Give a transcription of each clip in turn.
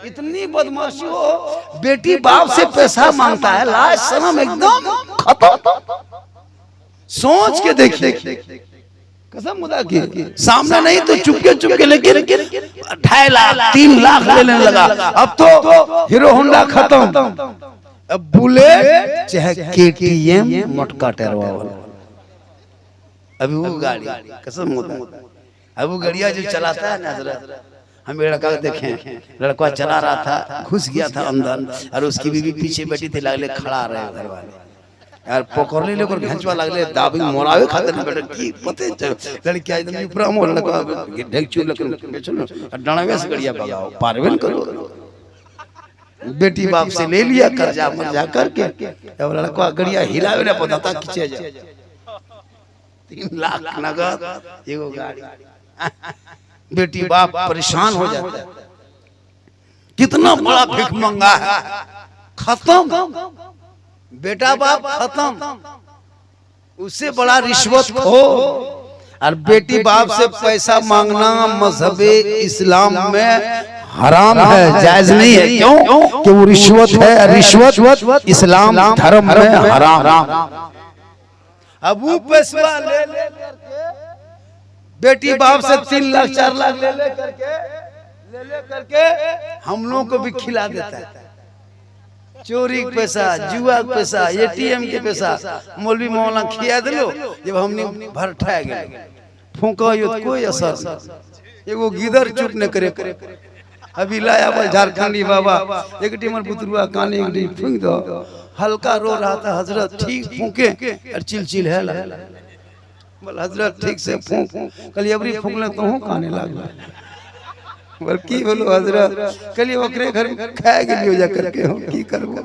इतनी बदमाशी हो, बेटी बाप से पैसा मांगता है, लाज शर्म एकदम खत्म। सोच के देखिए, कसम खुदा की, सामने नहीं तो चुपके चुपके, लेकिन 2.5 लाख 3 लाख लेने लगा। अब तो हीरो होंडा खत्म, अब बुलेट चाहे KTM मोटका टेरवा वाला, अभी वो गाड़ी, कसम खुदा, अब वो गाड़िया जो चलाता है ना, हम लड़का देखे, लड़का चला रहा था, घुस गया था अंदर, और उसकी बीवी पीछे बैठी थी, लगले खड़ा रहे घर वाले यार, पकड़ ले लेकर घेंचवा लगले, दाबी मोरावे खाते ना बेटा की पते लड़की एकदम ऊपर मोर लगा ढेकचू लेकर बेचो ना, डणवे से गड़िया भगाओ, पारवेल करो। बेटी बाप से ले लिया कर्जा मर्जा करके, अब लड़का गड़िया हिलावे ना पता खींचे जाए, 3 लाख नगद एगो गाड़ी। बेटी बाप परेशान हो जाता है, कितना बड़ा भिख मंगा है, खत्म, बेटा बाप खत्म, उससे बड़ा रिश्वत हो। और बेटी बाप से पैसा मांगना मजहबे इस्लाम में हराम है, जायज नहीं है। क्यों? कि वो रिश्वत है, रिश्वत इस्लाम धर्म में हराम। अब वो पैसा ले करके बेटी बाप से 3 लाख 4 लाख ले करके हम लोगों को भी खिला देता है। चोरी के पैसा, जुआ के पैसा, ATM के पैसा मौलवी मौलाना खिया दिलो, जब हमने भर ठा गए फूका कोई असर नहीं, एगो गिदर चुप न करे। अभी लाया बल झारखंडी बाबा, एक टीमर बुतरुआ काने एक डी फूंक दो, हल्का रो रहा था, हजरत ठीक फूके और चिलचिल है बोल हजरत ठीक से फूंक, कल अबरी फूंकले तो हूँ काने लागला, बोल की बोलो हजरत, कल ओकरे घर खाए गेलियो जा करके हम की करबो,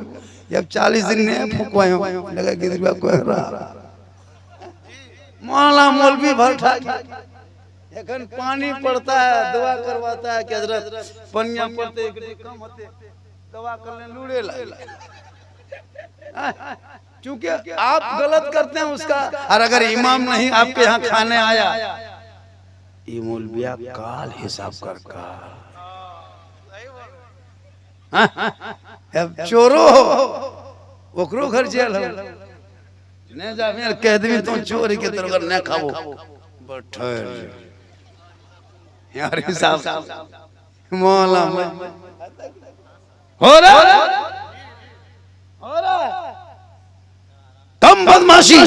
जब 40 दिन ने फूकवाए हो लगा गिदरुआ को रहा मौला मौलवी भर ठा। एखन पानी पड़ता है, दवा करवाता है कि हजरत पनिया पड़ते कम होते, दवा करने लूड़े लगे, क्योंकि आप गलत करते हैं उसका। और अगर इमाम नहीं आपके यहाँ खाने आया, ये मौलविया काल हिसाब कर का, अब चोरो ओकरो घर जेल है, ने जावे कह देवी तो चोरी के तरह न खाओ, बैठे यार हिसाब मौला हो रहा कम बदमाशी।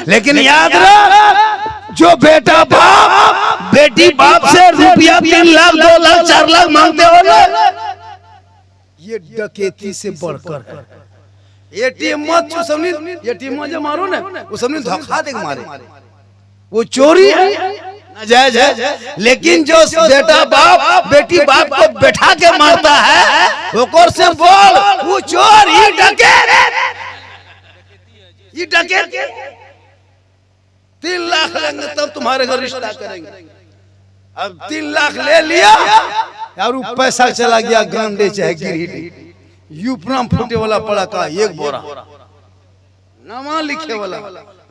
लेकिन याद रख, जो बेटा बाप बेटी बाप से रुपया 3 लाख 2 लाख 4 लाख मांगते हो ना, ये डकैती से बढ़कर है। ATM मत चुसमनी, ATM जब मारो ना उसमनी धोखा दे मारे, वो चोरी है, नाजायज है। लेकिन जो बेटा बाप बेटी बाप को बैठा के मारता है, ओकर से बोल वो चोर, ये डकैत, ये डकैत। 3 लाख लेंगे तब तुम्हारे घर रिश्ता करेंगे। अब 3 लाख ले लिया और वो पैसा चला गया गांडे चाहे गिरहिटी, यूपराम फूटे वाला पड़ा का 1 बोरा, नामा लिखे वाला,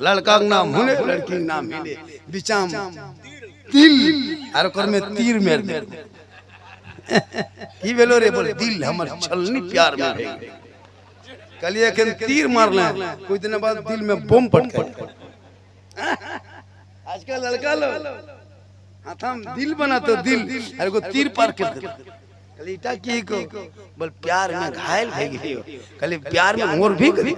लड़का का नाम हुने, लड़की का नाम मिले, बिचाम दिल और कर में तीर मेर दे की बेलो रे, बोल दिल हमर छलनी प्यार में है, कल ये कन तीर मारना है, कुछ दिन बाद दिल में बम पटके। आजकल लड़का लो हाथम दिल बना तो दिल अरे को तीर पार कर दे, कलीटा की को बोल प्यार में घायल हो गई हो, कल प्यार में मोर भी करी।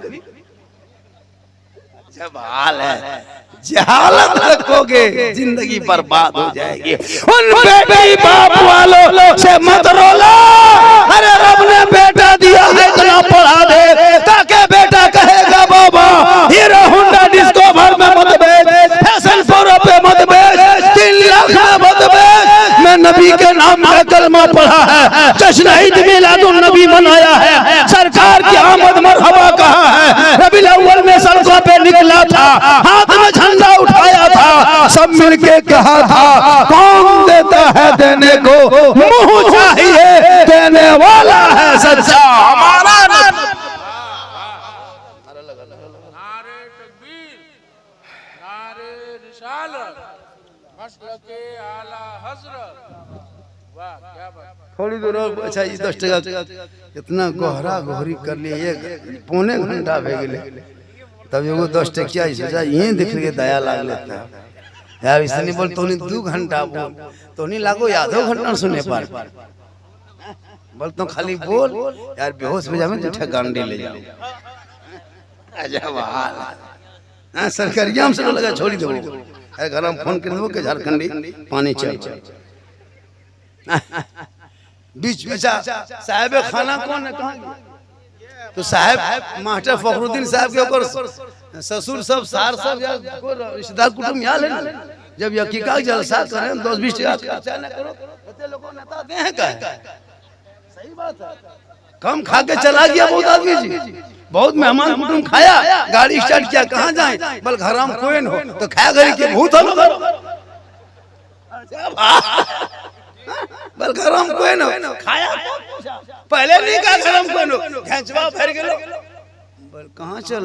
जब हाल है जहालत रखोगे जिंदगी बर्बाद हो जाएगी। उन बेटी बाप वालों से मत रोलो, अरे रब ने बेटा दिया है इतना पढ़ा दे ताकि बेटा कहेगा बाबा हीरो होंडा डिस्को भर में मत बेच, फैशन प्रो पे मत बेच, 3 लाख में मत बेच। मैं नबी के नाम का कलमा पढ़ा है, जश्न ईद मिलादुन नबी मनाया है, सरकार की आमद मरहबा कहा है, रबीउल अव्वल में सड़कों पे निकला था, हाथ में झंडा उठाया था, सब मिलके कहा था कौन देता है देने को, मुंह चाहिए देने वाला है सच्चा हमारा। नारे तकबीर, नारे रिसालत, मसलके आला हज़रत, वाह क्या बात। थोड़ी दूर और अच्छा ये 10 टका इतना गहरा गहरी कर लिए एक पौने घंटा भे गेले तब एगो 10 टकिया सोचा ये देख के दया लाग लेता यार इसने बोल तो 2 घंटा बोल तो नहीं लागो आधो घंटा सुने पर बोल तो खाली बोल यार बेहोश हो जावे तो ठगांडी ले जाओ अजब हाल। हां सरकारिया से लगा छोड़ी दो अरे घर में फोन कर दो के झारखंडी पानी चल बीच में साहब खाना कौन है कहाँ गया? तो साहब मास्टर फखरुद्दीन साहब के ऊपर ससुर सब सार सब या रिश्तेदार कुटुंब यहाँ ले जब यकीका जलसा करें 10-20 टका खर्चा न करो बच्चे लोगों नेता दे हैं का सही बात है। कम खा के चला गया बहुत आदमी जी बहुत मेहमान कुटुंब खाया गाड़ी स्टार्ट किया कहाँ जाए बल घर में कोई न हो तो खाया घरी के भूत हो बल गरम कोई न खाया पहले नहीं कहा गरम कोई न घेंचवा फिर गेलो बल कहां चल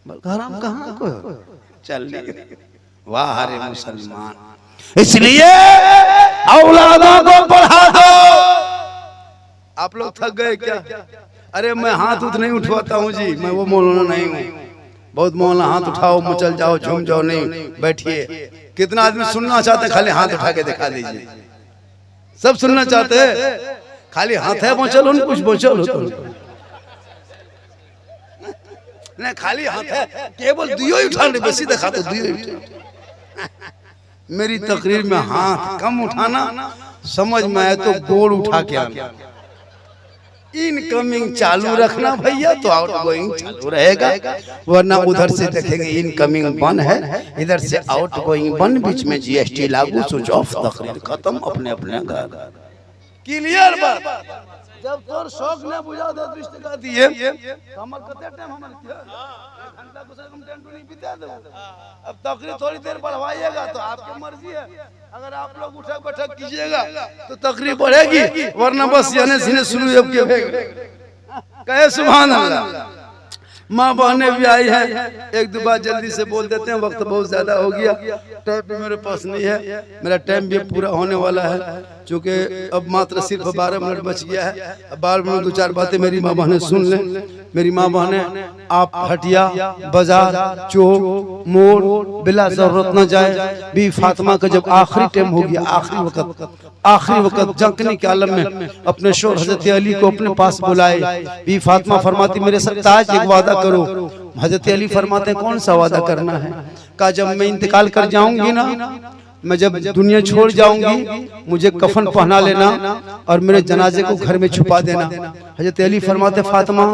बल गरम कहां कोई चल वाह रे मुसलमान। इसलिए औलादों को पढ़ा दो। आप लोग थक गए क्या? अरे मैं हाथ नहीं उठवाता हूं जी मैं वो मौलाना नहीं हूं बहुत मौलाना हाथ उठाओ मचल जाओ झूम जाओ नहीं बैठिए। कितना आदमी सुनना चाहते खाली हाथ उठा के दिखा दीजिए सब सुनना चाहते हैं खाली हाथ है बोचल उन कुछ बोचल हो नहीं खाली हाथ है केवल दुइयो ही उठाने बेसी दिखा तो दुइयो ही मेरी तकरीर में हाथ कम उठाना समझ में आए तो गोड़ उठा के आना इनकमिंग चालू रखना भैया तो आउटगोइंग चालू रहेगा वरना उधर से देखेंगे इनकमिंग बंद है इधर से आउटगोइंग बंद बीच में जीएसटी लागू स्विच ऑफ तकरीर खत्म अपने अपने घर क्लियर बात। जब तोर शौक ने बुझा दे 20 टका दिए हमर कते टाइम हमर क्या घंटा को से कम टाइम नहीं बिता दो अब तकरीर थोड़ी देर बढ़वाइएगा तो आपकी मर्जी है अगर आप लोग उठक बैठक कीजिएगा तो तकरीर बढ़ेगी वरना बस यानी सीने शुरू जब के कहे सुभान अल्लाह। माँ बहनें भी आई है एक दो बार जल्दी से बोल देते हैं वक्त बहुत ज्यादा हो गया टाइम भी मेरे पास नहीं है मेरा टाइम भी पूरा होने वाला है क्योंकि अब मात्र सिर्फ 12 मिनट बच गया है। अब 12 मिनट 2-4 बातें मेरी माँ बहनें सुन लें। मेरी माँ बहनें आप हटिया बाजार चौक मोड़ बिला जरूरत न जाए। बी फातिमा का जब आखिरी टाइम हो गया आखिरी वक्त जंकनी के आलम में अपने शोहर हजरत अली को अपने पास बुलाए। बी फातिमा फरमाती मेरे साथ ताज एक वादा करो। हजरत अली फरमाते कौन सा वादा करना है? कहा जब मैं इंतकाल कर जाऊंगी ना मैं जब दुनिया छोड़ जाऊंगी मुझे कफन पहना लेना और मेरे जनाजे को घर में छुपा देना। हजरत अली फरमाते फातिमा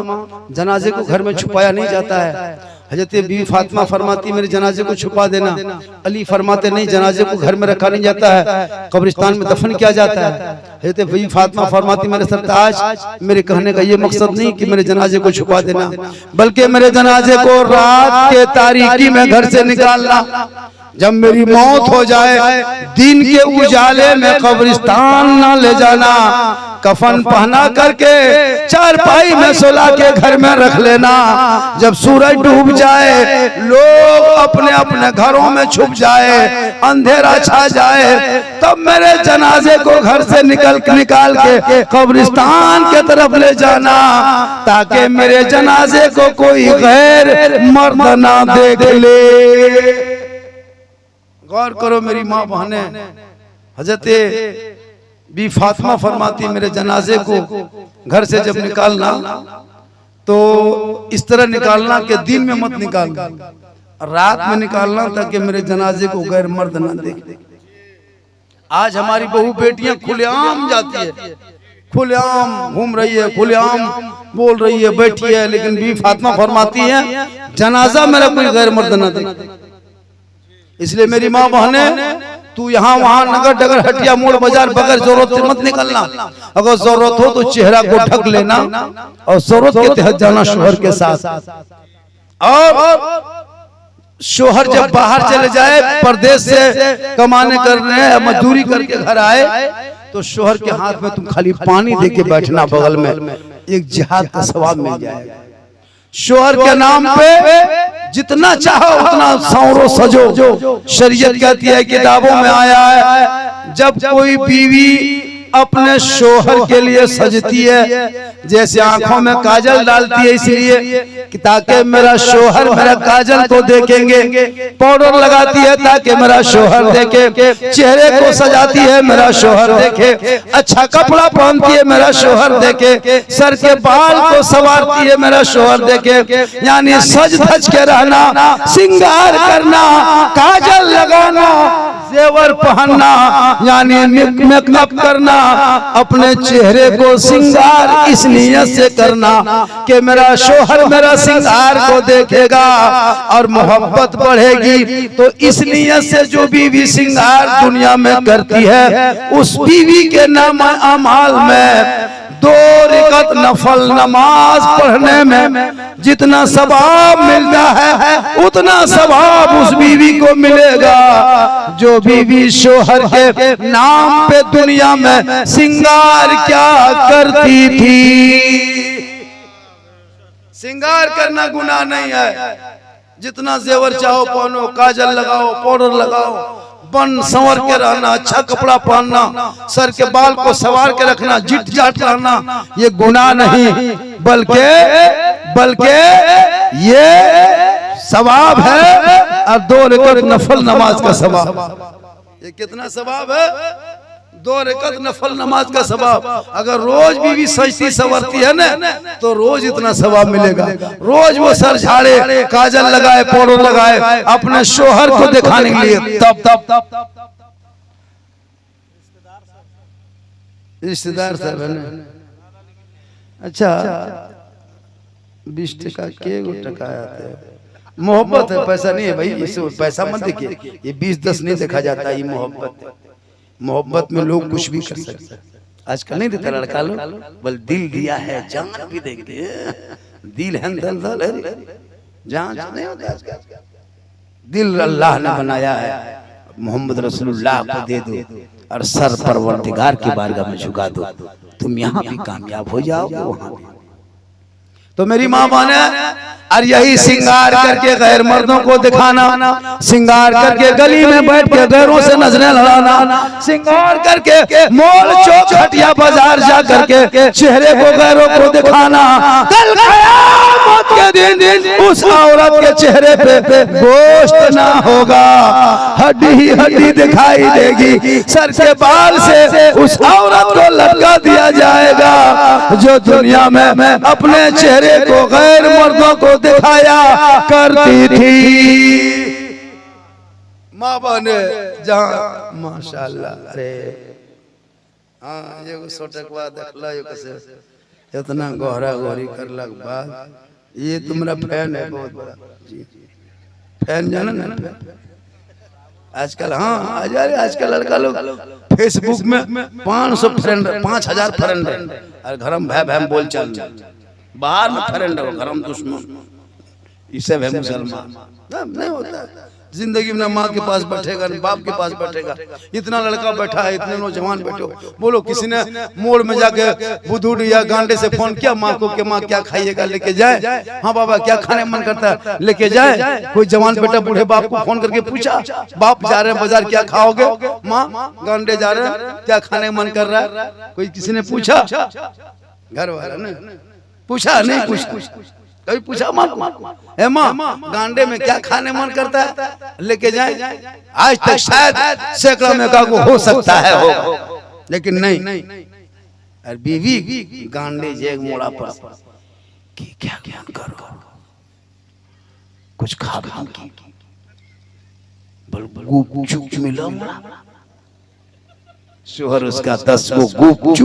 जनाजे को घर में छुपाया नहीं जाता है। हजरत बीवी फातिमा फरमाती मेरे जनाजे को छुपा देना। अली फरमाते नहीं जनाजे को घर में रखा नहीं जाता है कब्रिस्तान में दफन किया जाता है। हजरत बीवी फातिमा फरमाती मेरे सरताज मेरे कहने का ये मकसद नहीं कि मेरे जनाजे को छुपा देना बल्कि मेरे जनाजे को रात के तारीकी में घर से निकालना। जब मेरी मौत हो जाए दिन के उजाले में कब्रिस्तान न ले जाना कफन पहना करके चारपाई में सुला के घर में रख लेना। जब सूरज डूब जाए लोग अपने अपने घरों में छुप जाए अंधेरा छा जाए तब मेरे जनाजे को घर से निकाल के कब्रिस्तान के तरफ ले जाना ताकि मेरे जनाजे को कोई गैर मर्द ना देख ले। गौर करो मेरी माँ बहनें हजरत बी फातिमा फरमाती मेरे जनाजे को घर से जब निकालना तो इस तरह निकालना कि दिन में मत निकालना रात में निकालना ताकि मेरे जनाजे को गैर मर्द ना देखे। आज हमारी बहू बेटियां खुलेआम जाती है खुलेआम घूम रही है खुलेआम बोल रही है बैठी है लेकिन बी फातिमा फरमाती है जनाजा मेरा कोई गैर मर्द ना देखे। इसलिए मेरी माँ बहने तू यहाँ वहाँ नगर डगर हटिया मोड़ बाजार बगैर जरूरत से मत निकलना। अगर जरूरत हो तो चेहरा को ढक लेना और जरूरत के तहत जाना शोहर के साथ। और शोहर जब बाहर चले जाए परदेश से कमाने करने मजदूरी करके घर आए तो शोहर के हाथ में तुम खाली पानी दे के बैठना बगल में एक जिहाद का सवाब मिल जाएगा। शोहर के नाम पे जितना चाहो उतना सौरो सजो। शरीयत कहती है किताबों में आया है जब कोई बीवी अपने शोहर के लिए सजती है, जैसे आंखों में काजल डालती है इसलिए कि ताकि मेरा शोहर मेरा काजल को देखेंगे, पाउडर लगाती है ताकि मेरा शोहर देखे, चेहरे को सजाती है मेरा शोहर देखे, अच्छा कपड़ा पहनती है मेरा शोहर देखे, सर के बाल को संवारती है मेरा शोहर देखे। यानी सज धज के रहना, श्रृंगार करना, काजल लगाना, जेवर पहनना, यानी मेकअप करना, अपने चेहरे को श्रृंगार इस नियत से करना कि मेरा शोहर मेरा श्रृंगार को देखेगा और मोहब्बत बढ़ेगी। तो इस नियत से जो बीवी श्रृंगार दुनिया में करती है, उस बीवी के नाम अमाल में 2 रकात नफल नमाज पढ़ने में जितना सवाब मिलता है, उतना सवाब उस बीवी को मिलेगा जो बीवी शोहर के नाम पे दुनिया में श्रृंगार क्या करती थी। श्रृंगार करना गुनाह नहीं है, जितना जेवर चाहो पहनो, काजल लगाओ, पाउडर लगाओ, बन संवर के रहना, अच्छा कपड़ा पहनना, सर के बाल को संवार के रखना, जिट जाट रहना, ये गुनाह नहीं, बल्कि ये सवाब है और 2 रकात नफल नमाज का सवाब। ये कितना सवाब है? 2 रकात नफल नमाज का सवाब। अगर रोज बीवी सजती संवरती है ना, तो रोज इतना सवाब मिलेगा। रोज वो सर झाड़े, काजल लगाए, पाउडर लगाए, अपने शोहर को दिखाने के लिए। तब रिश्तेदार साहब है ना, अच्छा 20 टका के गो टका आते हैं। मोहब्बत है, पैसा नहीं है भाई, इसे पैसा मत देखिए, ये 20-10 नहीं देखा जाता, ये मोहब्बत है। मोहब्बत में लोग कुछ भी कर सकते हैं। आजकल नहीं देता लड़का लोग, बल दिल दिया है जान भी देंगे, दिल है जान नहीं होता आजकल। दिल अल्लाह ने बनाया है, मोहम्मद रसूलुल्लाह को दे दो और सर परवरदिगार की बारगाह में झुका दो, तुम यहाँ भी कामयाब हो जाओगे, वहां भी। तो मेरी माँ बहने, और यही श्रृंगार करके गैर मर्दों को दिखाना, श्रृंगार करके गली में बैठ के गैरों से नजरें लड़ाना, श्रृंगार करके मॉल चौक हटिया बाजार जा करके चेहरे को गैरों को दिखाना। कल क़यामत के दिन उस औरत के चेहरे पे गोश्त ना होगा, हड्डी ही हड्डी दिखाई देगी। सर के बाल से उस औरत को लटका दिया जाएगा जो दुनिया में अपने चेहरे को गैर मर्दों को दिखाया करती थी। माँ बने जहाँ माशाल्लाह। अरे हाँ, ये सोटकवा देखला, ये कैसे इतना गहरा गहरी करलक बाद। ये तुम्हारा फैन है बहुत बड़ा जी, फैन जाना ना आजकल। हाँ आजकल लड़का लोग फेसबुक में 500 फ्रेंड, 5000 फ्रेंड है, और घर में भाई बोल चल, बाहर में फ्रेंड है, घर में दुश्मन। इससे है मुसलमान नहीं होता। जिंदगी में माँ के पास बैठेगा, बाप के पास बैठेगा। इतना लड़का बैठा है, इतने नौजवान बैठो, बोलो किसी ने मोड़ में जाके बुधुड़ या गांडे से फोन किया माँ को कि माँ क्या खाइएगा, लेके जाए? हाँ बाबा क्या खाने मन करता है, लेके जाए? कोई जवान बेटा बूढ़े बाप को फोन करके पूछा, बाप जा रहे हैं बाजार क्या खाओगे? माँ गांडे जा रहे हैं क्या खाने मन कर रहा है? कोई किसी ने पूछा? घर वाला ने पूछा? नहीं पूछा। कभी पूछा माँ ए माँ गांडे में क्या खाने मन करता है, लेके जाए? आज तक शायद सैकड़ों में का हो सकता है, हो, लेकिन नहीं। और बीवी गांडे जेग मोड़ा पर कि क्या क्या करो, कुछ खा की बल चुप मिला, शोहर उसका 10 को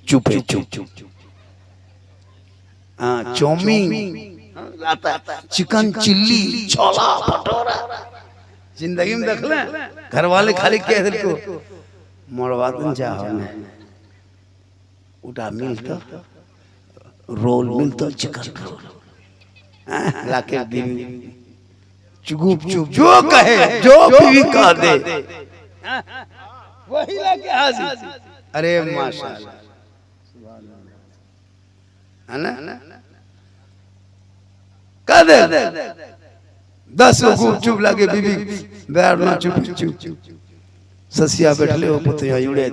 चुपे चुप। चौमीन लाता, चिकन चिल्ली, छोला भटूरा। जिंदगी में देख ले घर वाले खाली कह दे को मोड़वादन चाहो ने उड़ा मिलता, रोल मिलता, चिकन रोल लाके दिन चुप जो कहे, जो बीवी कह दे वही लाके हाजिर। अरे माशाल्लाह है ना, कह दे 10 को चुप लागे बीवी बैठ ना चुप ससिया बैठले हो पुतिया जुड़े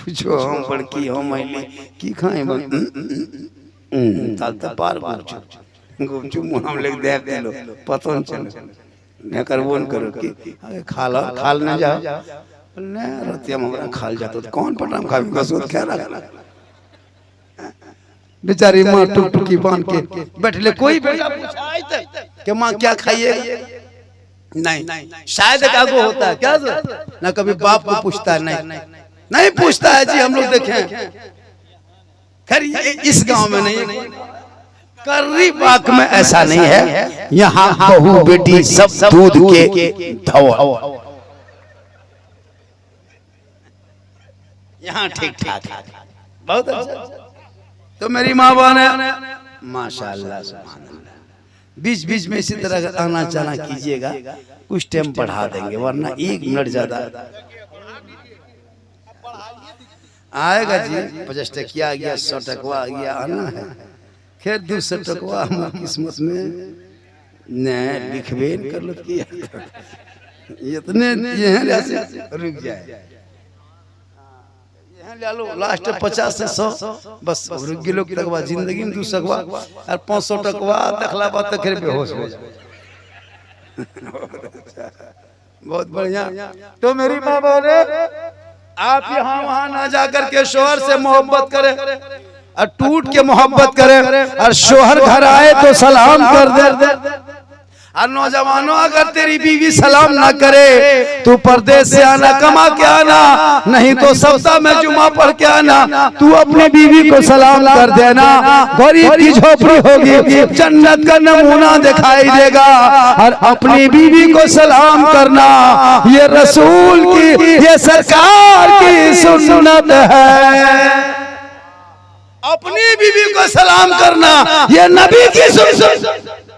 पूछो हम बड़की हम मैले की खाए ताल त पार गुपचुप मुंह लेके देख दिलो पता न चलो न करबो न करो कि खाल न जाओ न रतिया हमरा खाल जातो तो कौन पटाम खाबी कसोत खा रहा बेचारी माँ टुकटुकी बांध के बैठले कोई बेटा पूछा कि माँ क्या खाइए नहीं शायद एक आगो होता है क्या ना कभी बाप को पूछता है नहीं पूछता है जी हम लोग देखें खैर इस गांव में नहीं कर्री बाग में ऐसा नहीं है यहाँ बहू बेटी सब दूध के धवा यहाँ ठीक ठाक बहुत अच्छा तो मेरी माँ बहन है माशाअल्लाह सुभान अल्लाह बीच बीच में इसी तरह आना जाना कीजिएगा कुछ टाइम बढ़ा देंगे वरना 1 मिनट ज्यादा आएगा जी 50 टकिया आ गया 100 टकवा आ गया आना है खैर 200 टकवा हमारी किस्मत में न लिखबे कर लो किया इतने ये रुक जाए ले लो लास्ट 50 से 100 बस रुक गिलो तक बाद जिंदगी में 200 और 500 टकवा देखला बात तक फिर बेहोश हो जाए बहुत बढ़िया तो मेरी माँ बोले आप यहाँ वहाँ ना जाकर के शोहर से मोहब्बत करें और टूट के मोहब्बत करें और शोहर घर आए तो सलाम कर दे और नौजवानों अगर तेरी बीवी सलाम ना करे तू परदेश से आना कमा के आना नहीं तो सप्ताह में जुमा पढ़ के आना तू अपनी बीवी को सलाम कर देना गरीब की झोपड़ी होगी जन्नत का नमूना दिखाई देगा और अपनी बीवी को सलाम करना ये रसूल की ये सरकार की सुन्नत है अपनी बीवी को सलाम करना ये नबी की सुन्नत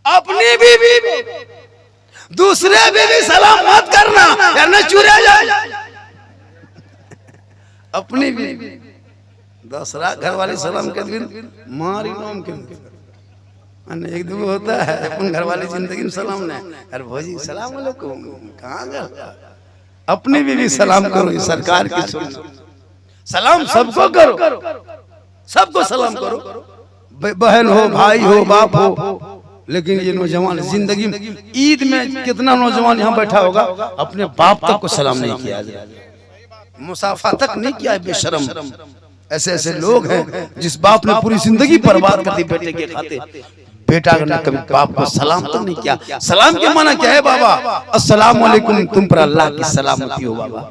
अपनी बीवी दूसरे बीवी सलाम मत करना या चुरा जाए अपनी बीवी दूसरा घर वाले सलाम के दिन मारी नाम के एक दो होता है अपन घर वाली जिंदगी में सलाम नहीं अरे भौजी सलाम अलैकुम कहाँ गया अपनी बीवी सलाम करो ये सरकार की सुन्नत सलाम सबको करो सबको सलाम करो बहन हो भाई हो बाप हो लेकिन ये नौजवान जिंदगी में ईद में कितना नौजवान यहाँ बैठा होगा अपने बाप तक को सलाम नहीं किया मुसाफा तक नहीं किया बेशरम ऐसे ऐसे लोग हैं जिस बाप ने पूरी जिंदगी बर्बाद कर दी बेटे के खाते बेटा ने कभी बाप को सलाम तक नहीं किया सलाम के माना क्या है बाबा अस्सलाम वालेकुम तुम पर अल्लाह की सलामती हो बाबा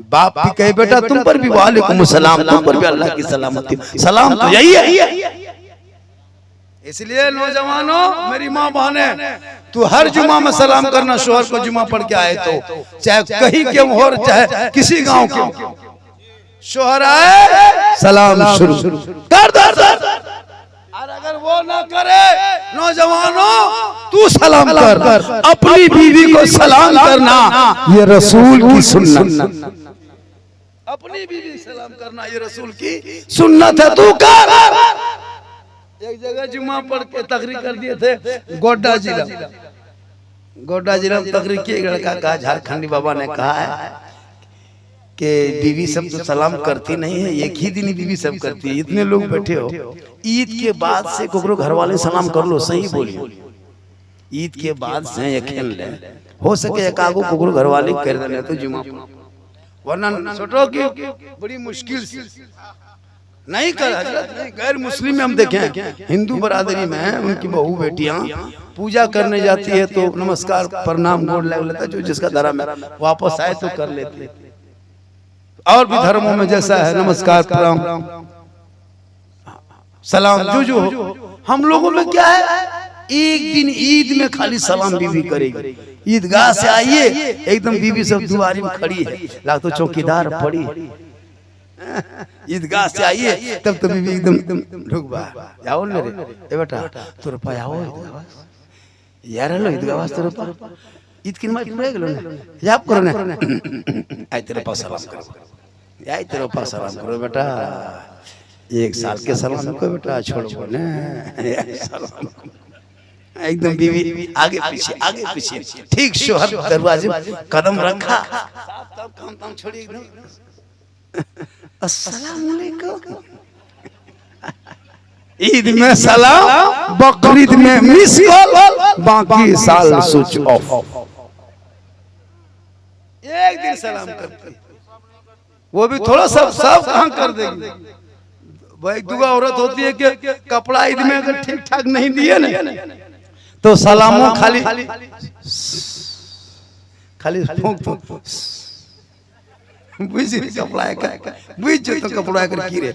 बाप भी कहे बेटा तुम पर भी वालेकुम सलाम तुम पर भी अल्लाह की सलामती सलाम तो यही है इसलिए नौजवानों मेरी माँ बहने तू हर जुमा में सलाम करना शोहर को जुमा पढ़ के आए तो चाहे कहीं के हो चाहे किसी गांव के शोहर आए सलाम शुरू कर और अगर वो ना करे नौजवानों तू सलाम कर अपनी बीवी को सलाम करना ये रसूल की सुन्नत अपनी बीवी सलाम करना ये रसूल की सुन्नत है तू कर एक जगह जुमा पढ़ के तकरीर कर दिए थे गोड्डा जिला में तकरीर की एक लड़का कहा झारखंडी बाबा ने कहा है कि बीवी सब तो सलाम करती नहीं है एक ही दिन बीवी सब करती है इतने लोग बैठे हो ईद के बाद से कोकरो घर वाले सलाम कर लो सही बोलिए ईद के बाद से ये खेल ले हो सके एक आगो कोकरो घर वाले कर देने तो जुमा वरना छोटो की बड़ी मुश्किल से नहीं कर हजरत गैर मुस्लिम में हम देखें हिंदू बरादरी में उनकी बहू बेटियां पूजा करने जाती है तो नमस्कार प्रणाम गोड़ लग लेता जो जिसका धर्म है वापस आए तो कर लेते और भी धर्मों में जैसा है नमस्कार प्रणाम सलाम जो हो हम लोगों में क्या है एक दिन ईद में खाली सलाम बीवी करेगी ईदगाह से आइए एकदम बीवी सब दुआरी में खड़ी है लाग तो चौकीदार पड़ी ईदगाह से आइए तब तो बीवी एकदम रुक बा जाओ मेरे ए बेटा तोर पा आओ यार लो ईदगाह तोर पा ईद किन मार पूरा गेलो ने याब करो ने आई तेरे पास सलाम करो आई तेरे पास सलाम करो बेटा 1 साल के सलाम को बेटा छोड़ो ने सलाम एकदम बीवी आगे पीछे ठीक शोहर दरवाजे कदम रखा सब काम छोड़ी एकदम अस्सलाम वालेकुम। ईद में सलाम, बकरीद में मिस कॉल, बाकी साल स्विच ऑफ। एक दिन सलाम करती, वो भी थोड़ा सब कहां कर देगी। भाई दुआ औरत होती है कि कपड़ा ईद में अगर ठीक ठाक नहीं दिए ना तो सलामों खाली फूंक बुझ कपड़ा बुझ जो तो कपड़ा कर की रे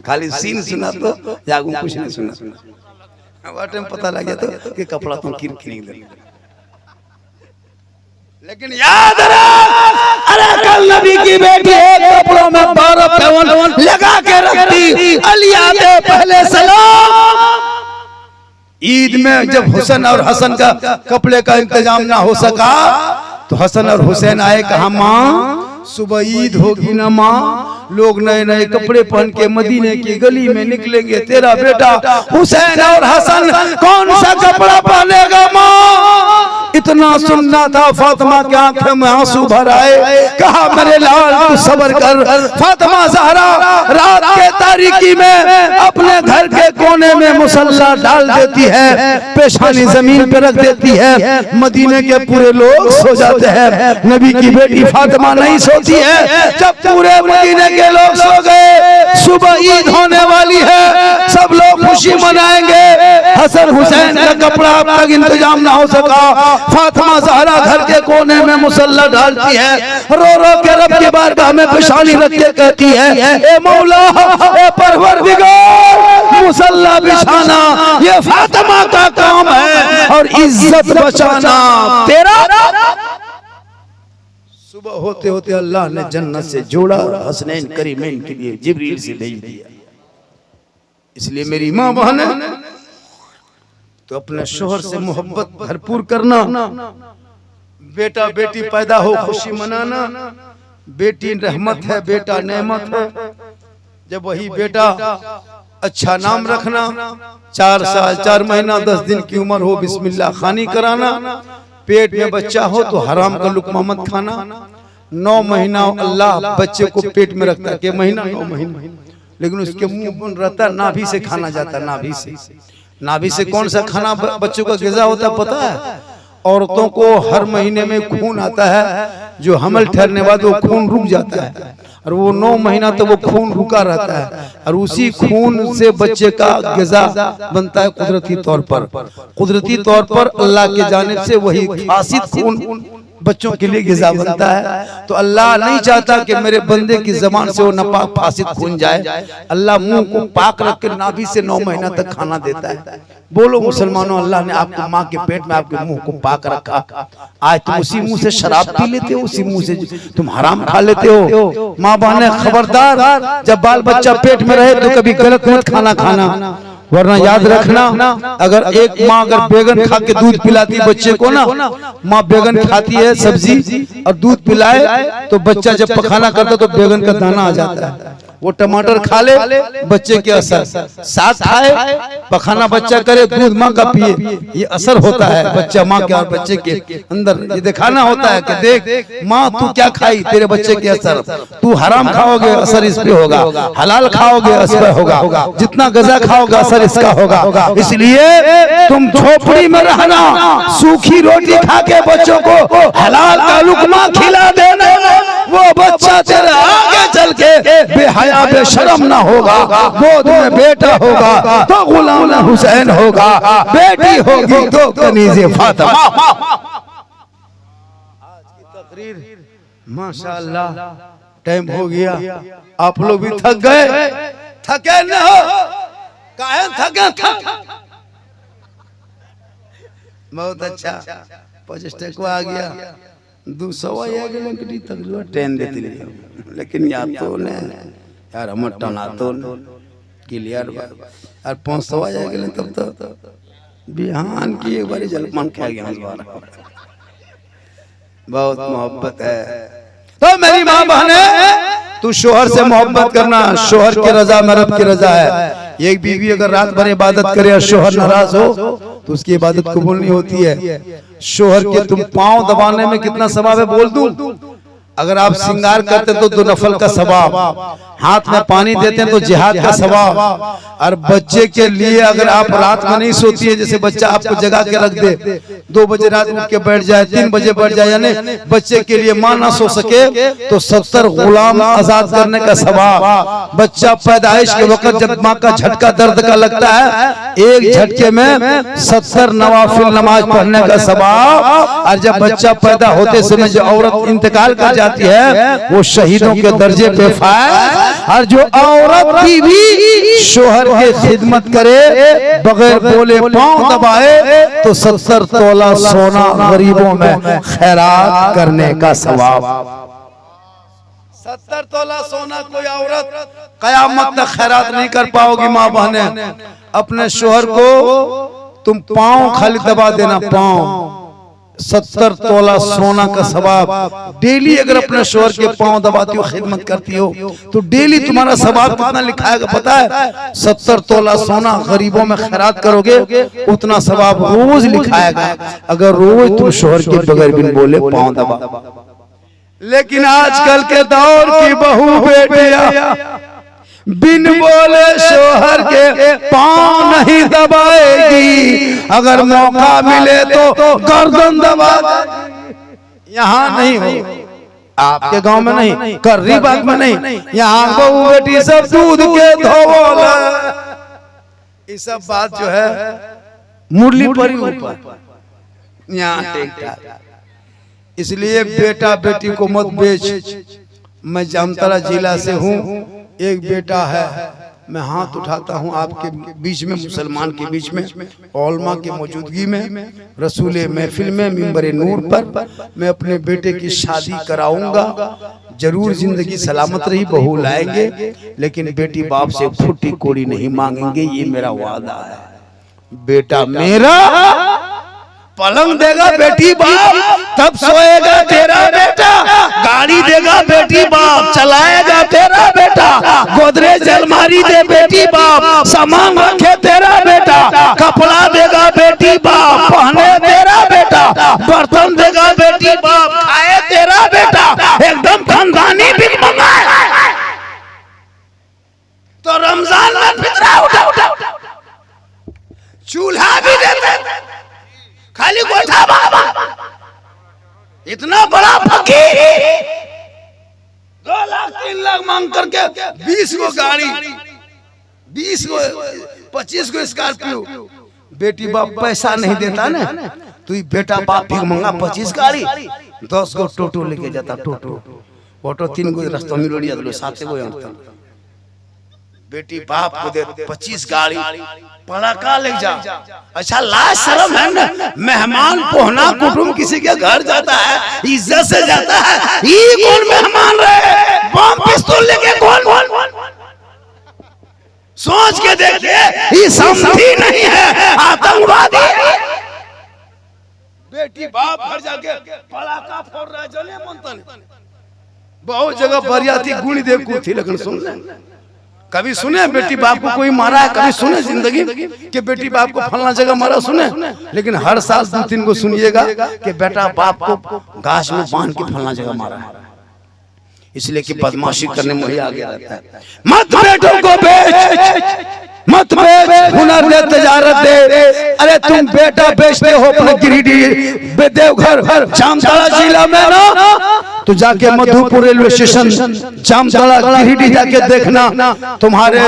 खाली सीन सुना तो जागू कुछ नहीं सुना। वो टाइम पता लग गया तो कि कपड़ा तो किर नहीं दे। लेकिन याद रख, अरे कल नबी की बेटी एक कपड़ों में 12 लगा के रखती, अली आते पहले सलाम। ईद में जब हुसैन और हसन का कपड़े का इंतजाम ना हो सका तो हसन और हुसैन आए, कहा माँ सुबह ईद होगी ना माँ, लोग नए नए कपड़े पहन के मदीने की गली में निकलेंगे, तेरा बेटा हुसैन और हसन कौन सा कपड़ा पहनेगा माँ। इतना सुनना था, फातिमा की आंखें में आंसू भर आए। कहा मेरे लाल तू सब्र कर। फातिमा ज़हरा रात के तारीकी में अपने घर के कोने में मुसल्ला डाल देती है, पेशानी जमीन पे रख देती है, मदीने के पूरे लोग सो जाते हैं, नबी की बेटी फातिमा नहीं सोती है। जब पूरे मदीने के लोग सो गए, सुबह ईद होने वाली है, सब लोग खुशी मनाएंगे, हसन हुसैन का कपड़ा अब तक इंतजाम ना हो सका। फातिमा ज़हरा घर के कोने में मुसल्ला डालती है, रो रो के रब के बारगाह में पेशानी रख के कहती है, ए मौला ए परवरदिगार, मुसल्ला बिछाना ये फातिमा का काम है और इज्जत बचाना तेरा। सुबह होते होते अल्लाह ने जन्नत से जोड़ा और हसनैन करीमैन के लिए जिब्रील से भेज दिया। इसलिए मेरी माँ बहन तो अपने शोहर से मोहब्बत भरपूर करना, बेटा बेटी पैदा हो खुशी मनाना। बेटी रहमत है, बेटा नेमत है। जब वही बेटा अच्छा नाम रखना, 4 साल 4 महीना 10 दिन की उम्र हो बिस्मिल्लाह खानी कराना, पेट में बच्चा हो तो हराम का लुक़मा मत खाना। 9 महीना अल्लाह बच्चे को पेट में रखता है, के महीना 9 महीना, लेकिन उसके मुंह बंद रहता, नाभि से खाना जाता, नाभि से। नाभि से कौन सा खाना बच्चों का ग़िज़ा होता पता है? औरतों को हर महीने में खून आता है, जो हमल ठहरने बाद वो खून रुक जाता है और वो 9 महीना तो वो खून रुका रहता है और उसी खून से बच्चे का ग़िज़ा बनता है कुदरती तौर पर। कुदरती तौर पर अल्लाह की जानिब से वही फासिद खून बच्चों के लिए ग़िज़ा बनता है। तो अल्लाह नहीं चाहता कि मेरे बंदे की ज़बान से वो नापाक फासिद खून जाए। अल्लाह मुंह को पाक रख के नाभि से 9 महीना तक खाना देता है। बोलो मुसलमानों, अल्लाह ने आपको माँ के पेट में आपके मुंह को पाक रखा। आज तुम उसी मुंह से शराब पी लेते हो, उसी मुंह से तुम हराम खा लेते हो। माँ बहने खबरदार, जब बाल बच्चा पेट में रहे तो कभी गलत मत खाना, वरना याद रखना, अगर एक माँ अगर बैगन खा के दूध पिलाती बच्चे को ना, माँ बैगन खाती है सब्जी और दूध पिलाए तो बच्चा जब पखाना करता तो बैगन का दाना आ जाता है। वो टमाटर खा ले बच्चे के असर, साग खाए पखाना बच्चा करे, दूध माँ का पिए, ये असर होता है बच्चा माँ के और बच्चे के अंदर। ये दिखाना होता है कि देख माँ तू क्या खाई, तेरे बच्चे के असर। तू हराम खाओगे असर इस पे होगा, हलाल खाओगे असर होगा, जितना गजा खाओगे असर इसका होगा। इसलिए तुम झोपड़ी में रहना, सूखी रोटी खा के बच्चों को हलाल का लुकमा खिला देना, वो बच्चा तेरे आगे चल के बेहया बेशरम ना होगा, गोद में बेटा होगा तो गुलाम हुसैन होगा, बेटी होगी तो कनीज़े फातिमा। आज की तकरीर माशाअल्लाह टाइम हो गया, आप लोग भी थक गए, थके न हो, काहे थके थक। बहुत अच्छा 25 को आ गया, 200 आ गया लंकड़ी तकरीबन ट्रेन देती रही। लेकिन या तो ने यार हम टना तो क्लियर और 500 आ गया तब तो बिहान की एक बारी जलपान खा गया। बहुत मोहब्बत है। तो मेरी माँ बहने, तू शोहर से मोहब्बत करना, शोहर की रजा में रब की रजा है। एक बीवी अगर रात भर इबादत करे और शोहर नाराज हो तो उसकी इबादत कबूल नहीं होती है। शोहर के तुम पांव दबाने में कितना सवाब है बोल दूं? अगर आप श्रृंगार करते तो नफल का सवाब, हाथ में पानी देते हैं तो जिहाद का सवाब। और बच्चे के लिए अगर आप रात में नहीं सोती है, जैसे बच्चा आपको जगा के रख दे, 2 बजे रात उठ के बैठ जाए, 3 बजे बैठ जाए, यानी बच्चे के लिए माँ ना सो सके तो 70 गुलाम आजाद करने का सवाब। बच्चा पैदाइश के वक्त जब माँ का झटका दर्द का लगता है, एक झटके में 70 नवाफिल नमाज पढ़ने का सवाब। और जब बच्चा पैदा होते समय जो औरत इंतकाल कर जाती है वो शहीदों के दर्जे पे फायज। और जो औरत बीवी शोहर की खिदमत करे बगैर बोले पांव दबाए तो 70 तोला सोना गरीबों में खैरात करने का सवाब। 70 तोला सोना कोई औरत कयामत तक खैरात नहीं कर पाओगी। माँ बहने, अपने शोहर को तुम पांव खाली दबा देना, पांव 70 तोला सोना का सवाब। डेली अगर अपने शोहर के पांव दबाती हो, खिदमत करती हो, तो डेली तुम्हारा सवाब कितना लिखाएगा पता है? 70 तोला सोना गरीबों में खैरात करोगे उतना सवाब रोज लिखाएगा, अगर रोज तुम शोहर के बगैर बिन बोले पांव दबा। लेकिन आजकल के दौर की बहू बेटियां बिन बोले शोहर के पांव नहीं दबाएगी, अगर मौका मिले तो गर्दन दबा। यहाँ नहीं हो, आपके गांव में नहीं, कर्री बाग में नहीं, यहाँ बहू बेटी सब दूध के धोवल। ये सब बात जो है मुरली पर ही ऊपर, यहाँ ठीक ठाक। इसलिए बेटा बेटी को मत बेच। मैं जामताड़ा जिला से हूँ, एक बेटा है, मैं हाथ उठाता हूँ आपके बीच में, मुसलमान के बीच में, औलमा की मौजूदगी में, रसूले महफिल में, मिंबरे नूर पर मैं अपने बेटे की शादी कराऊंगा। जरूर जिंदगी सलामत रही, बहू लाएंगे, लेकिन बेटी बाप से फुटी कोड़ी नहीं मांगेंगे, ये मेरा वादा है। बेटा मेरा पलंग देगा बेटी बाप तब सोएगा तेरा बेटा, गाड़ी देगा बेटी बाप चलाएगा तेरा बेटा, गोदरेज अलमारी दे बेटी बाप सामान रखे तेरा बेटा, कपड़ा देगा बेटी बाप पहने तेरा बेटा, बर्तन देगा बेटी बाप खाए तेरा बेटा, एकदम खानदानी बिग मंगाए। तो रमजान में फितरा उठा चूल्हा भी देते, खाली गोठा बाबा। इतना बड़ा फकीर 2 लाख 3 लाख मांग करके 20 को गाड़ी, 20 को 25 को स्कॉर्पियो। बेटी बाप पैसा नहीं देता ना, तो ये बेटा बाप भी मंगा 25 गाड़ी, 10 को टोटो लेके जाता, टोटो ऑटो 3 को रास्ता में लोड़ी जाता, 7 को यहाँ। बेटी बाप को दे 25 गाड़ी, पड़ाका ले जा। अच्छा लाज शर्म है ना, मेहमान पोहना कुटुंब किसी के घर जाता है, इज्जत से जाता है, ये कौन मेहमान रहे? बम पिस्तौल लेके कौन? सोच के देखिए, ये समझी नहीं है, आतंकवादी है। बेटी बाप घर जाके पड़ाका फोड़ रहा है, जले मंतन। बहुत जगह बरियाती गुणी देव को थी, लेकिन सुन ले, कभी सुने बेटी बाप को कोई मारा है? कभी सुने जिंदगी कि बेटी बाप को फलना जगह मारा? सुने? लेकिन हर साल 2-3 को सुनिएगा कि बेटा बाप को गाछ में बांध के फलना जगह मारा है, इसलिए कि बदमाशी करने में ही आगे रहता है। मत बेटों को बेच, मत बेच, हुनर दे, तजारत दे। अरे तुम बेटा बेचते हो अपने गिरिडीह देवघर जामताड़ा जिला में ना, तो जाके मधुपुर रेलवे स्टेशन जामताड़ा गिरिडीह जाके देखना, तुम्हारे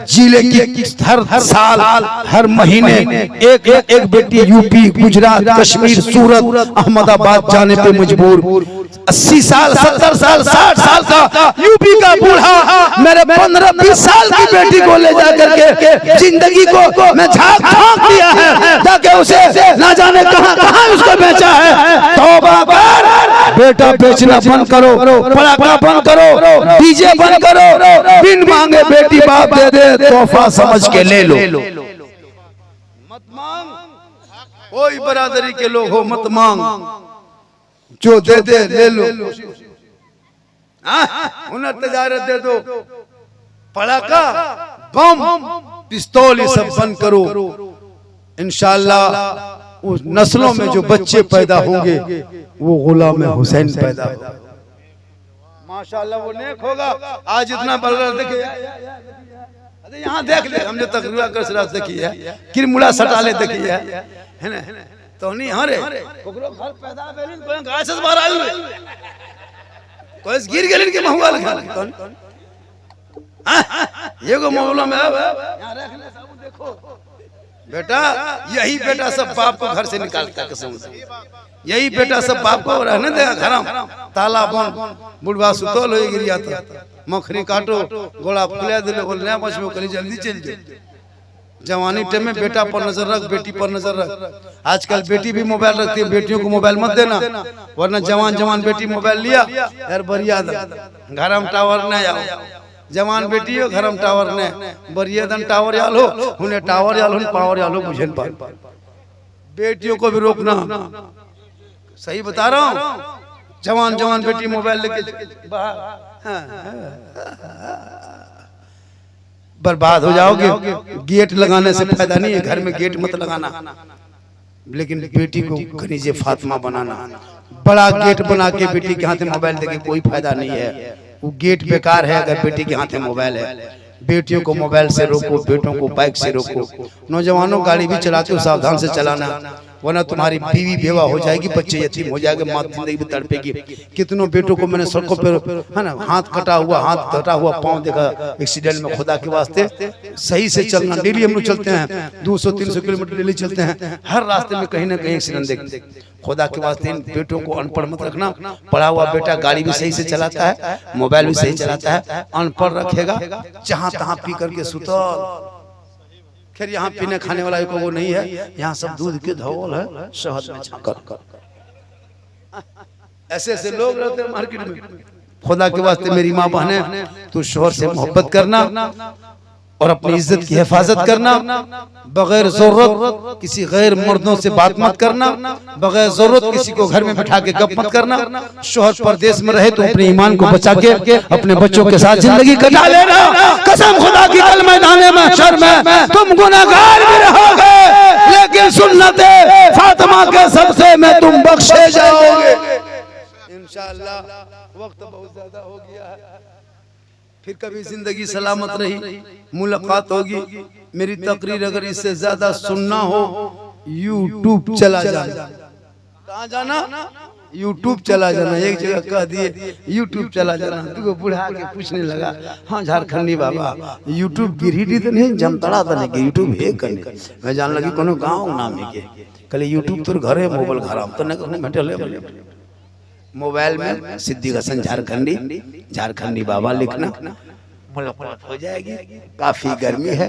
जिले की हर साल हर महीने एक बेटी यूपी, गुजरात, कश्मीर, सूरत, अहमदाबाद जाने पे मजबूर। 80 साल, 70 साल, 60 साल का यूपी का बूढ़ा मेरे 15-20 साल की बेटी को ले जाकर के जिंदगी को मैं झांक दिया है, ताकि उसे ना जाने कहां उसको बेचा है। तौबा कर, बेटा बेचना बंद करो, पड़ाका बंद करो, डीजे बंद करो, बिन मांगे बेटी बाप दे दे, तोहफा समझ के ले लो। मत मांग, कोई बरादरी के लोग हो मत मांग, जो दे दे ले लो। हुनर तजारत दे दो, पड़ाका बम पिस्तौल ये सब बंद करो। इंशाअल्लाह उस नस्लों में जो बच्चे पैदा होंगे वो गुलाम हुसैन पैदा होंगे। माशाल्लाह वो नेक होगा। आज इतना बलर देखिए, अरे यहाँ देख ले, हमने तकरीर कर सिरा देखी है, किरमुड़ा सटाले देखी है ना, तो नहीं हरे कोकरो घर पैदा भेलिन कोई गाय से बाहर आइल, कोई गिर गेलिन के महुआ लगा कौन ये को मामला में अब यहाँ रख ले सब देखो बेटा, यही बेटा सब बाप को घर से निकालता है कसम से, यही बेटा सब बाप को रहने देगा घरम, ताला बन बुढ़वा सुतोल हो गिर जाता, मखनी काटो गोला फुला दिले बोल नया मछली करी जल्दी चल जाए। जवानी टाइम में बेटा पर नजर रख, बेटी पर नजर रख। आजकल बेटी भी मोबाइल रखती है, बेटियों को मोबाइल मत देना, वरना जवान जवान बेटी मोबाइल लिया यार बढ़िया घरम टावर न आओ, जवान बेटी हो घरम टावर ने बढ़िया दन टावर याल हो, उन्हें टावर याल हो पावर याल हो बुझे पा। बेटियों को भी रोकना, सही बता रहा हूँ, जवान जवान बेटी मोबाइल लेके बर्बाद हो जाओगे। गेट लगाने से फायदा नहीं है, घर में गेट मत लगाना, लेकिन बेटी को खनीजे फातिमा बनाना। बड़ा गेट बना के बेटी के हाथ में मोबाइल देके कोई फायदा नहीं है, वो गेट बेकार है अगर बेटी के हाथ में मोबाइल है। बेटियों को मोबाइल से रोको, बेटों को बाइक से रोको। नौजवानों गाड़ी भी चलाते हो सावधान से चलाना, वरना तुम्हारी बीवी बेवा हो जाएगी, बच्चे यतीम हो जाएंगे, माँ जिंदगी भी तड़पेगी। कितनों बेटों को मैंने सड़कों पर है ना हाथ कटा हुआ पाँव देखा एक्सीडेंट में। खुदा के वास्ते सही से चलना, डेली हम लोग चलते हैं 200-300 किलोमीटर डेली चलते हैं, हर रास्ते में कहीं ना कहीं एक्सीडेंट देखते। खुदा के वास्ते इन बेटों को अनपढ़ मत रखना। पढ़ा हुआ बेटा गाड़ी भी सही से चलाता है, मोबाइल भी सही चलाता है, अनपढ़ रखेगा जहाँ तहाँ पी करके सुतल। खैर यहाँ पीने खाने वाला को वो नहीं है, यहाँ सब दूध के धौल है, शहद में छाकर ऐसे ऐसे लोग रहते हैं मार्केट में। खुदा के वास्ते मेरी माँ बहने, तू शोहर से मोहब्बत करना और अपनी इज्जत की हिफाजत करना, बगैर जरूरत किसी गैर मर्दों से बात मत करना, बगैर जरूरत किसी को घर में बिठा के गप मत करना। शोहर परदेश में रहे तो अपने ईमान को बचा के अपने बच्चों के साथ जिंदगी कटा लेना। कसम खुदा की कल मैदान महशर में तुम गुनहगार भी रहोगे, लेकिन सुन्नते फातिमा के सबसे में तुम बख्शे जाओगे इंशाअल्लाह। वक्त बहुत ज्यादा हो गया है, फिर कभी जिंदगी सलामत रही मुलाकात होगी। मेरी तकरीर अगर इससे ज्यादा सुनना हो यूट्यूब चला जाना। कहाँ जाना? यूट्यूब चला जाना। एक जगह कह दिए यूट्यूब चला जाना, तू बुढ़ा के पूछने लगा हाँ झारखंडी बाबा यूट्यूब गिरहिटी तो नहीं जमतड़ा तो नहीं यूट्यूब है करने। मैं जान लगी कोनो गाँव नाम है के कल यूट्यूब तो घर है मोबाइल खराब तो नहीं मोबाइल में सिद्दीक हसन झारखंडी बाबा लिखना, मुलाकात हो जाएगी। काफी गर्मी है,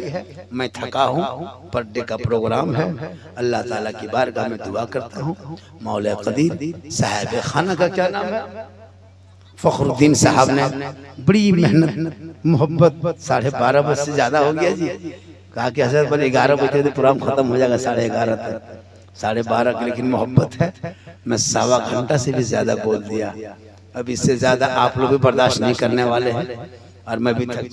मैं थका हूँ, पर डे का प्रोग्राम है। अल्लाह ताला की बारगाह में दुआ करता हूँ, मौला कदीर साहब खाना का क्या नाम है, फखरुद्दीन साहब ने बड़ी मेहनत मोहब्बत 12:30 बजे से ज्यादा हो गया जी। कहा कि हजरत पर 11 बजे प्रोग्राम खत्म हो जाएगा 11:30 तक, 12:30 की लेकिन मोहब्बत है। मैं 1.25 घंटा से भी ज्यादा बोल दिया, अब इससे ज्यादा आप लोग भी बर्दाश्त नहीं करने वाले हैं और मैं भी थक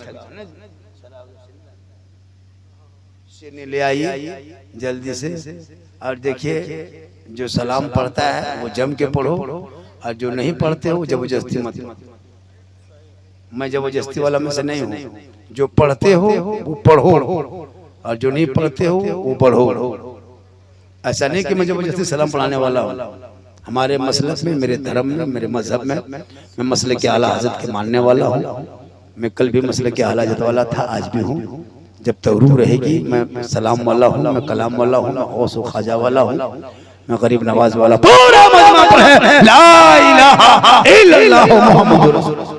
ले आइए जल्दी से। और देखिए जो सलाम पढ़ता है वो जम के पढ़ो, और जो नहीं पढ़ते हो जबरदस्ती मत। मैं जबरदस्ती वाला में से नहीं हूँ, जो पढ़ते हो वो पढ़ो और जो नहीं पढ़ते हो वो पढ़ो। ऐसा नहीं कि मैं जबरदस्ती सलाम पढ़ाने वाला हूँ। हमारे मसलक में, मेरे धर्म में, मेरे मजहब में मैं मसले के आला हजरत के मानने वाला हूँ। मैं कल भी मसले के आला हजरत वाला था, आज भी हूँ। जब तक रूह रहेगी मैं सलाम वाला हूँ, मैं कलाम वाला हूँ, मैं गौस व ख्वाजा वाला हूँ, मैं गरीब नवाज वाला। पूरा मजमा पर है ला इलाहा इल्लल्लाह मुहम्मदुर रसूलुल्लाह।